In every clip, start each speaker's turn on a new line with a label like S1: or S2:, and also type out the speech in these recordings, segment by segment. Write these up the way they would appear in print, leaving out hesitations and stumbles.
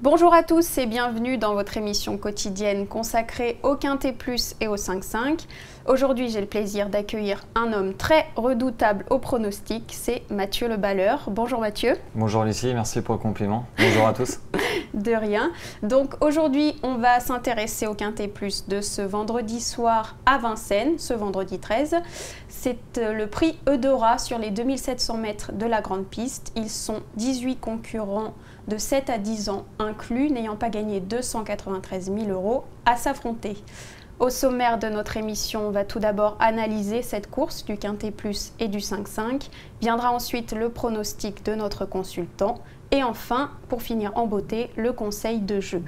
S1: Bonjour à tous et bienvenue dans votre émission quotidienne consacrée au Quintet Plus et au 5-5. Aujourd'hui, j'ai le plaisir d'accueillir un homme très redoutable au pronostic, c'est Mathieu Le Balleur. Bonjour Mathieu.
S2: Bonjour Lucie, merci pour le compliment. Bonjour à tous.
S1: De rien. Donc aujourd'hui, on va s'intéresser au Quintet Plus de ce vendredi soir à Vincennes, ce vendredi 13. C'est le prix Eudora sur les 2700 mètres de la grande piste. Ils sont 18 concurrents de 7 à 10 ans inclus, n'ayant pas gagné 293 000 € à s'affronter. Au sommaire de notre émission, on va tout d'abord analyser cette course du Quintet Plus et du 5-5. Viendra ensuite le pronostic de notre consultant. Et enfin, pour finir en beauté, le conseil de jeu.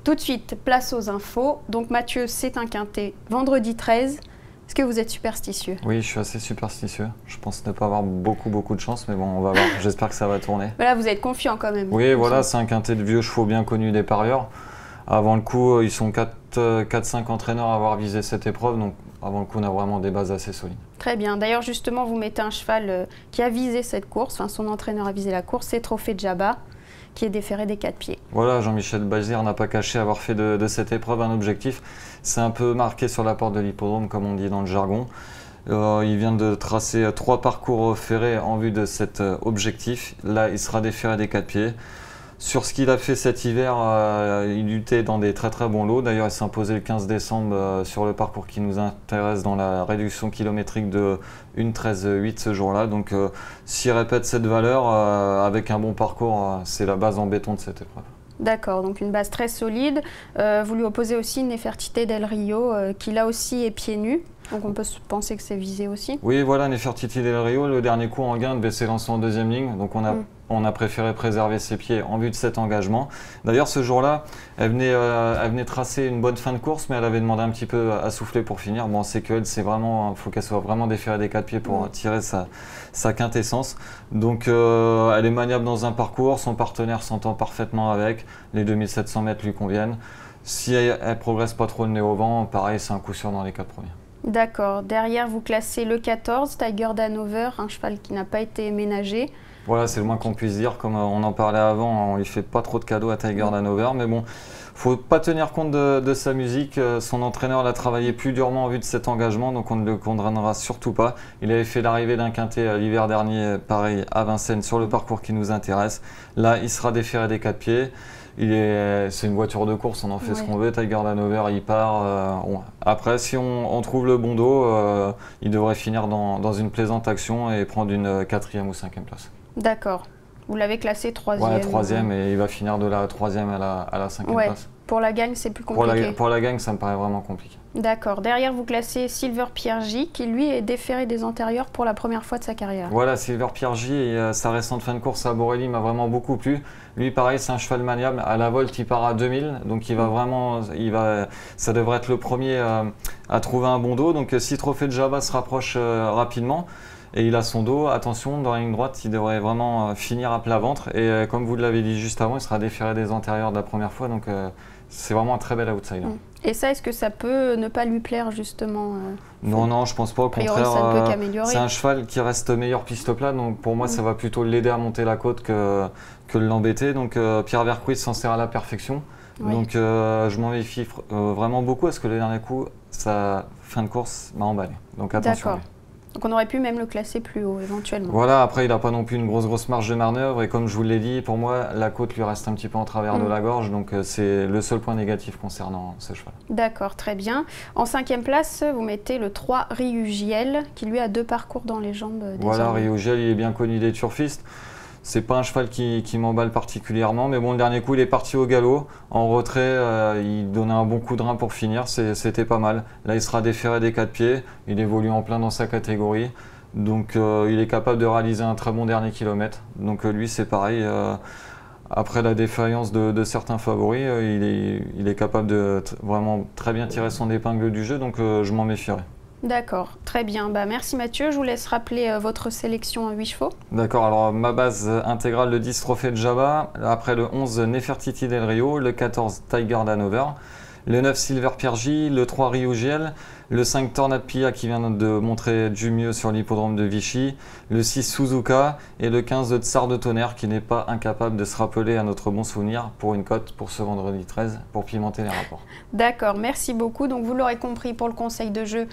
S1: Tout de suite, place aux infos. Donc Mathieu, c'est un Quintet vendredi 13. Est-ce que vous êtes superstitieux?
S2: Oui, je suis assez superstitieux. Je pense ne pas avoir beaucoup de chance, mais bon, on va voir. J'espère que ça va tourner.
S1: Voilà, vous êtes confiant quand même.
S2: Oui, voilà, c'est un Quintet de vieux chevaux bien connus des parieurs. Avant le coup, ils sont 4-5 entraîneurs à avoir visé cette épreuve, donc avant le coup, on a vraiment des bases assez solides.
S1: Très bien. D'ailleurs, justement, vous mettez un cheval qui a visé cette course, enfin son entraîneur a visé la course, c'est Trophée Djaba, qui est déféré des 4 pieds. Voilà,
S2: Jean-Michel Bazir n'a pas caché avoir fait de cette épreuve un objectif. C'est un peu marqué sur la porte de l'hippodrome, comme on dit dans le jargon. Il vient de tracer 3 parcours ferrés en vue de cet objectif. Là, il sera déféré des 4 pieds. Sur ce qu'il a fait cet hiver, il luttait dans des très bons lots. D'ailleurs, il s'est imposé le 15 décembre sur le parcours qui nous intéresse dans la réduction kilométrique de 1,13,8 ce jour-là. Donc, s'il répète cette valeur avec un bon parcours, c'est la base en béton de cette épreuve.
S1: D'accord, donc une base très solide. Vous lui opposez aussi Nefertiti Del Rio, qui là aussi est pieds nus. Donc on peut penser que c'est visé aussi.
S2: Oui, voilà, Nefertiti Del Rio, le dernier coup en gain devait s'élancer en deuxième ligne. Donc on a préféré préserver ses pieds en vue de cet engagement. D'ailleurs, ce jour-là, elle venait tracer une bonne fin de course, mais elle avait demandé un petit peu à souffler pour finir. Bon, c'est qu'elle, il faut qu'elle soit vraiment déférée des 4 pieds pour tirer sa quintessence. Donc elle est maniable dans un parcours, son partenaire s'entend parfaitement avec, les 2700 mètres lui conviennent. Si elle progresse pas trop le nez au vent, pareil, c'est un coup sûr dans les 4 premiers.
S1: D'accord. Derrière, vous classez le 14, Tiger Danover, un cheval qui n'a pas été ménagé.
S2: Voilà, c'est le moins qu'on puisse dire. Comme on en parlait avant, on lui fait pas trop de cadeaux à Tiger Danover. Mais bon, faut pas tenir compte de sa musique. Son entraîneur l'a travaillé plus durement en vue de cet engagement, donc on ne le condamnera surtout pas. Il avait fait l'arrivée d'un Quintet l'hiver dernier, pareil, à Vincennes, sur le parcours qui nous intéresse. Là, il sera déféré des 4 pieds. C'est une voiture de course, on en fait ce qu'on veut. Tiger Danover, il part. Après, si on trouve le bon dos, il devrait finir dans une plaisante action et prendre une 4e ou 5e place.
S1: D'accord. Vous l'avez classé 3e.
S2: Ouais, 3e, et il va finir de la 3e à la 5e place.
S1: Pour la gagne, c'est plus compliqué.
S2: Pour la gagne, ça me paraît vraiment compliqué.
S1: D'accord. Derrière, vous classez Silver Pierre J, qui lui est déféré des antérieurs pour la première fois de sa carrière.
S2: Voilà, Silver Pierre J, et sa récente fin de course à Borelli m'a vraiment beaucoup plu. Lui, pareil, c'est un cheval maniable. À la volte, il part à 2000, donc ça devrait être le premier à trouver un bon dos. Donc si Trophée Djaba se rapproche rapidement, et il a son dos, attention, dans la ligne droite, il devrait vraiment finir à plat ventre. Et comme vous l'avez dit juste avant, il sera déféré des antérieurs de la première fois. Donc c'est vraiment un très bel outsider.
S1: Et ça, est-ce que ça peut ne pas lui plaire justement
S2: Non, je pense pas. Au contraire,
S1: ça ne peut qu'améliorer.
S2: C'est un cheval qui reste meilleur piste plat. Donc pour moi, ça va plutôt l'aider à monter la côte que l'embêter. Donc Pierre Vercouis s'en sert à la perfection. Donc je m'en méfie vraiment beaucoup parce que le dernier coup, sa fin de course m'a emballé. Donc attention.
S1: D'accord. Donc on aurait pu même le classer plus haut éventuellement.
S2: Voilà, après il n'a pas non plus une grosse marge de manœuvre et comme je vous l'ai dit, pour moi la côte lui reste un petit peu en travers de la gorge, donc c'est le seul point négatif concernant ce cheval.
S1: D'accord, très bien. En 5e place, vous mettez le 3 Ryugiel qui lui a 2 parcours dans les jambes.
S2: Voilà, Ryugiel, il est bien connu des turfistes. C'est pas un cheval qui m'emballe particulièrement, mais bon, le dernier coup, il est parti au galop. En retrait, il donnait un bon coup de rein pour finir, c'était pas mal. Là, il sera déféré des 4 pieds, il évolue en plein dans sa catégorie. Donc, il est capable de réaliser un très bon dernier kilomètre. Donc, lui, c'est pareil. Après la défaillance de certains favoris, il est capable de vraiment très bien tirer son épingle du jeu, donc je m'en méfierai.
S1: D'accord, très bien. Merci Mathieu, je vous laisse rappeler votre sélection à 8 chevaux.
S2: D'accord, alors ma base intégrale, le 10 Trophée Djaba, après le 11 Nefertiti Del Rio, le 14 Tiger Danover, le 9 Silver Piergy, le 3 Ryugiel, le 5 Tornade Pia qui vient de montrer du mieux sur l'hippodrome de Vichy, le 6 Suzuka et le 15 Tsar de Tonnerre qui n'est pas incapable de se rappeler à notre bon souvenir pour une cote pour ce vendredi 13 pour pimenter les rapports.
S1: D'accord, merci beaucoup. Donc vous l'aurez compris, pour le conseil de jeu,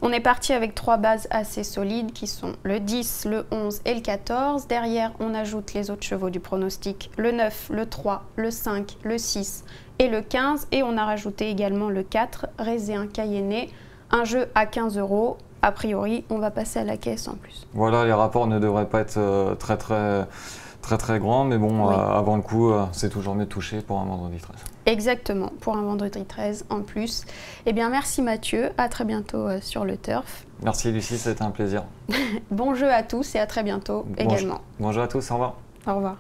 S1: on est parti avec 3 bases assez solides qui sont le 10, le 11 et le 14. Derrière, on ajoute les autres chevaux du pronostic, le 9, le 3, le 5, le 6 et le 15. Et on a rajouté également le 4, Réséen Cayenne. Un jeu à 15 €. A priori, on va passer à la caisse en plus.
S2: Voilà, les rapports ne devraient pas être très grands, mais bon,
S1: Oui.
S2: avant le coup, c'est toujours mieux de toucher pour un vendredi 13.
S1: Exactement, pour un vendredi 13 en plus. Eh bien, merci Mathieu, à très bientôt sur le turf.
S2: Merci Lucie, c'était un plaisir.
S1: Bon jeu à tous et à très bientôt également.
S2: Bonjour à tous, au revoir.
S1: Au revoir.